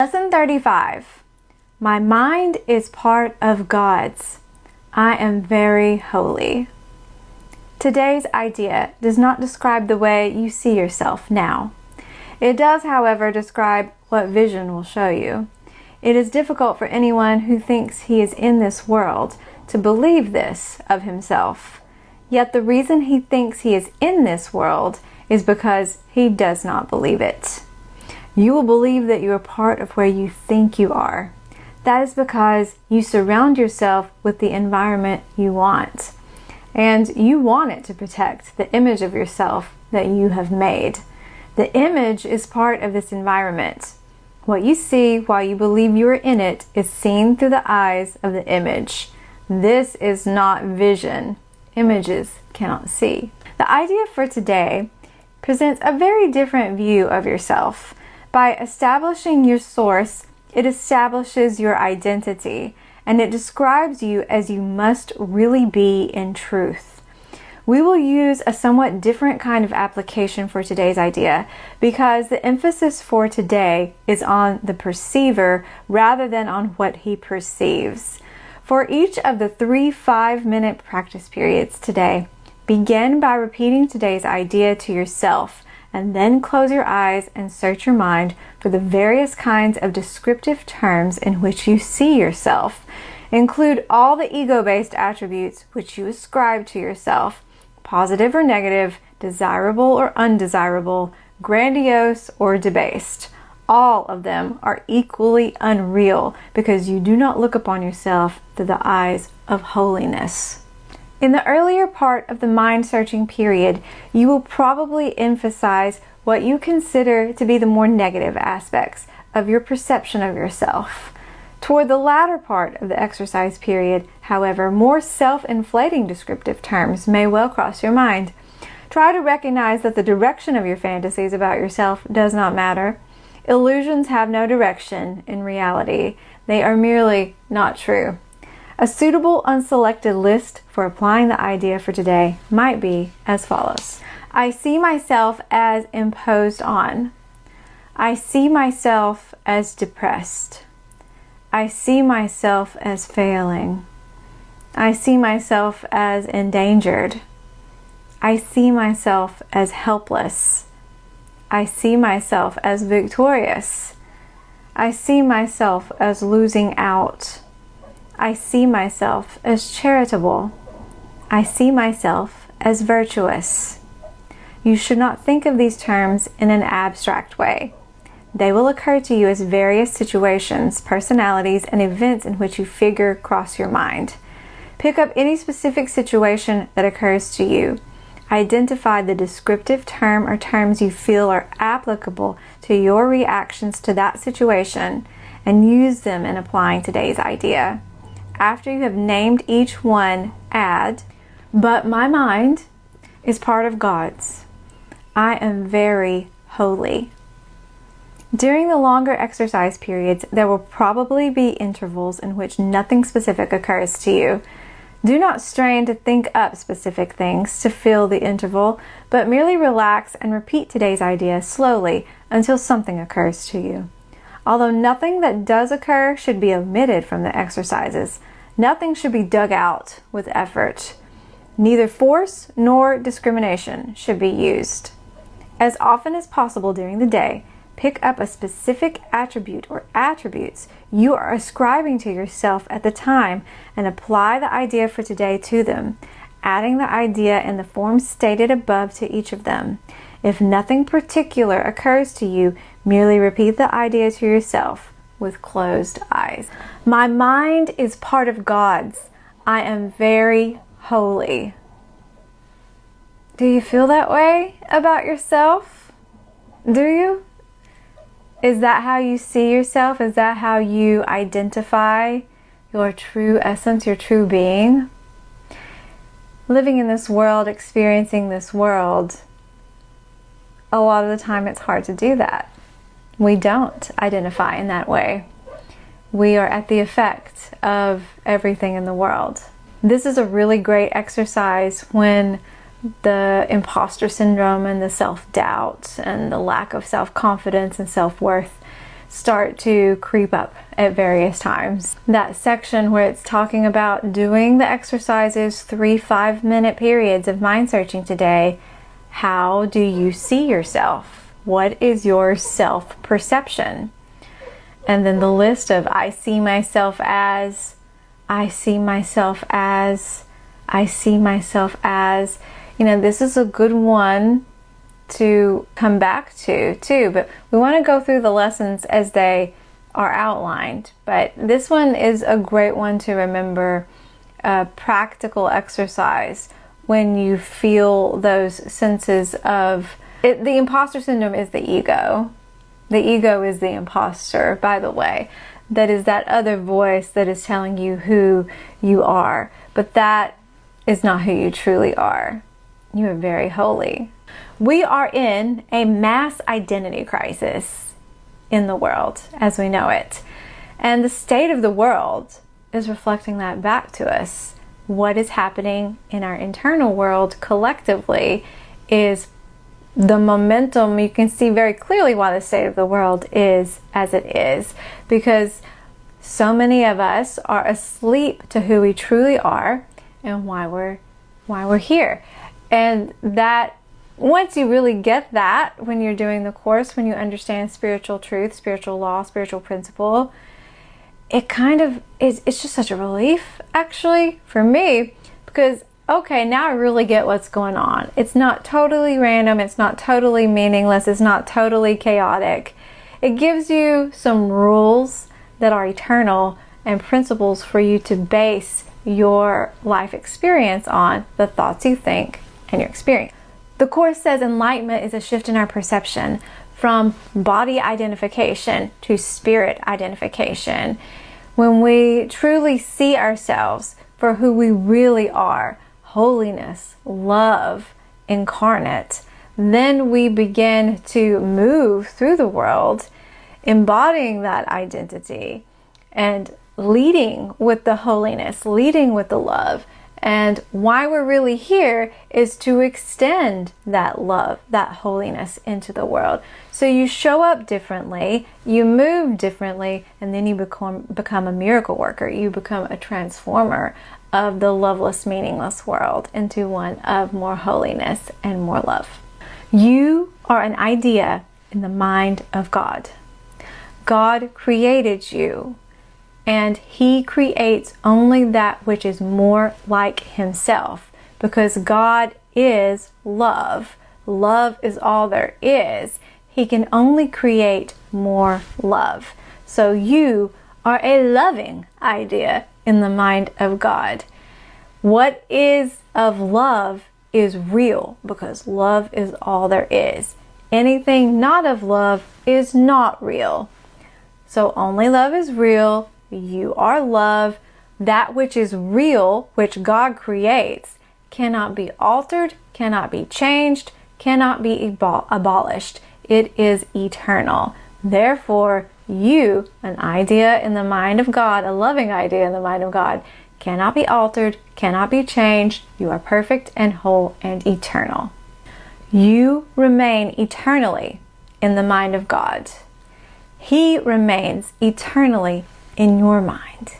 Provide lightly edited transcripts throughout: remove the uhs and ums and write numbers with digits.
Lesson 35. My mind is part of God's. I am very holy. Today's idea does not describe the way you see yourself now. It does, however, describe what vision will show you. It is difficult for anyone who thinks he is in this world to believe this of himself. Yet the reason he thinks he is in this world is because he does not believe it. You will believe that you are part of where you think you are. That is because you surround yourself with the environment you want. And you want it to protect the image of yourself that you have made. The image is part of this environment. What you see while you believe you are in it is seen through the eyes of the image. This is not vision. Images cannot see. The idea for today presents a very different view of yourself. By establishing your source, it establishes your identity, and it describes you as you must really be in truth. We will use a somewhat different kind of application for today's idea because the emphasis for today is on the perceiver rather than on what he perceives. For each of the 3 5-minute practice periods today, begin by repeating today's idea to yourself, and then close your eyes and search your mind for the various kinds of descriptive terms in which you see yourself. Include all the ego-based attributes which you ascribe to yourself, positive or negative, desirable or undesirable, grandiose or debased. All of them are equally unreal because you do not look upon yourself through the eyes of holiness. In the earlier part of the mind-searching period, you will probably emphasize what you consider to be the more negative aspects of your perception of yourself. Toward the latter part of the exercise period, however, more self-inflating descriptive terms may well cross your mind. Try to recognize that the direction of your fantasies about yourself does not matter. Illusions have no direction in reality. They are merely not true. A suitable unselected list for applying the idea for today might be as follows. I see myself as imposed on. I see myself as depressed. I see myself as failing. I see myself as endangered. I see myself as helpless. I see myself as victorious. I see myself as losing out. I see myself as charitable. I see myself as virtuous. You should not think of these terms in an abstract way. They will occur to you as various situations, personalities, and events in which you figure cross your mind. Pick up any specific situation that occurs to you. Identify the descriptive term or terms you feel are applicable to your reactions to that situation and use them in applying today's idea. After you have named each one, add, but my mind is part of God's. I am very holy. During the longer exercise periods, there will probably be intervals in which nothing specific occurs to you. Do not strain to think up specific things to fill the interval, but merely relax and repeat today's idea slowly until something occurs to you. Although nothing that does occur should be omitted from the exercises, nothing should be dug out with effort. Neither force nor discrimination should be used. As often as possible during the day, pick up a specific attribute or attributes you are ascribing to yourself at the time and apply the idea for today to them, adding the idea in the form stated above to each of them. If nothing particular occurs to you, merely repeat the idea to yourself with closed eyes. My mind is part of God's. I am very holy. Do you feel that way about yourself? Do you? Is that how you see yourself? Is that how you identify your true essence, your true being? Living in this world, experiencing this world, a lot of the time it's hard to do that. We don't identify in that way. We are at the effect of everything in the world. This is a really great exercise when the imposter syndrome and the self-doubt and the lack of self-confidence and self-worth start to creep up at various times. That section where it's talking about doing the exercises, 3 5-minute periods of mind searching today. How do you see yourself? What is your self-perception? And then the list of I see myself as, I see myself as, I see myself as. This is a good one to come back to too, but we want to go through the lessons as they are outlined. But this one is a great one to remember, a practical exercise when you feel those senses of it. The imposter syndrome is the ego. The ego is the imposter, by the way. That is that other voice that is telling you who you are. But that is not who you truly are. You are very holy. We are in a mass identity crisis in the world as we know it. And the state of the world is reflecting that back to us. What is happening in our internal world collectively is the momentum. You can see very clearly why the state of the world is as it is, because so many of us are asleep to who we truly are and why we're here. And that once you really get that, when you're doing the course, when you understand spiritual truth, spiritual law, spiritual principle, it kind of is, it's just such a relief actually for me, because okay, now I really get what's going on. It's not totally random, it's not totally meaningless, it's not totally chaotic. It gives you some rules that are eternal and principles for you to base your life experience on, the thoughts you think and your experience. The Course says enlightenment is a shift in our perception from body identification to spirit identification. When we truly see ourselves for who we really are, holiness, love, incarnate, then we begin to move through the world embodying that identity and leading with the holiness, leading with the love. And why we're really here is to extend that love, that holiness into the world. So you show up differently, you move differently, and then you become a miracle worker. You become a transformer of the loveless, meaningless world into one of more holiness and more love. You are an idea in the mind of God. God created you, and He creates only that which is more like Himself, because God is love. Love is all there is. He can only create more love. So you are a loving idea in the mind of God. What is of love is real, because love is all there is. Anything not of love is not real. So only love is real. You are love. That which is real, which God creates, cannot be altered, cannot be changed, cannot be abolished. It is eternal. Therefore, you, an idea in the mind of God, a loving idea in the mind of God, cannot be altered, cannot be changed. You are perfect and whole and eternal. You remain eternally in the mind of God. He remains eternally in your mind.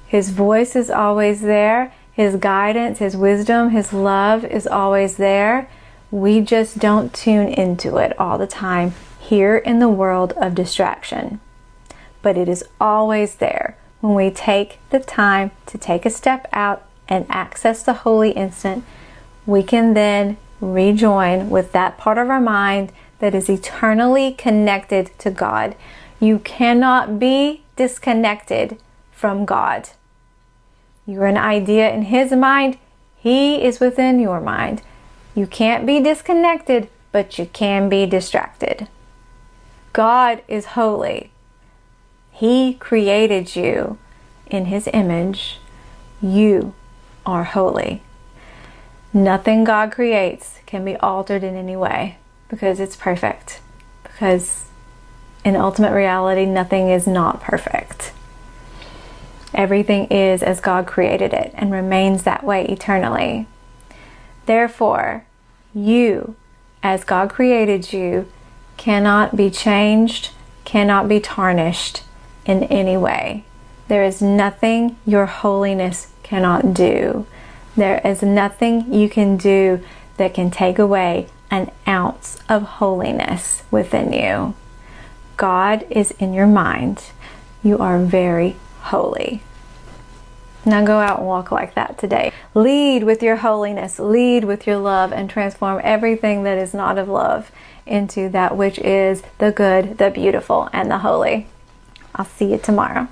His voice is always there. His guidance, His wisdom, His love is always there. We just don't tune into it all the time here in the world of distraction. But it is always there when we take the time to take a step out and access the holy instant. We can then rejoin with that part of our mind that is eternally connected to God. You cannot be disconnected from God. You're an idea in His mind. He is within your mind. You can't be disconnected, but you can be distracted. God is holy. He created you in His image. You are holy. Nothing God creates can be altered in any way, because it's perfect. Because in ultimate reality, nothing is not perfect. Everything is as God created it and remains that way eternally. Therefore, you, as God created you, cannot be changed, cannot be tarnished in any way. There is nothing your holiness cannot do. There is nothing you can do that can take away an ounce of holiness within you. God is in your mind. You are very holy. Now go out and walk like that today. Lead with your holiness, lead with your love, and transform everything that is not of love into that which is the good, the beautiful, and the holy. I'll see you tomorrow.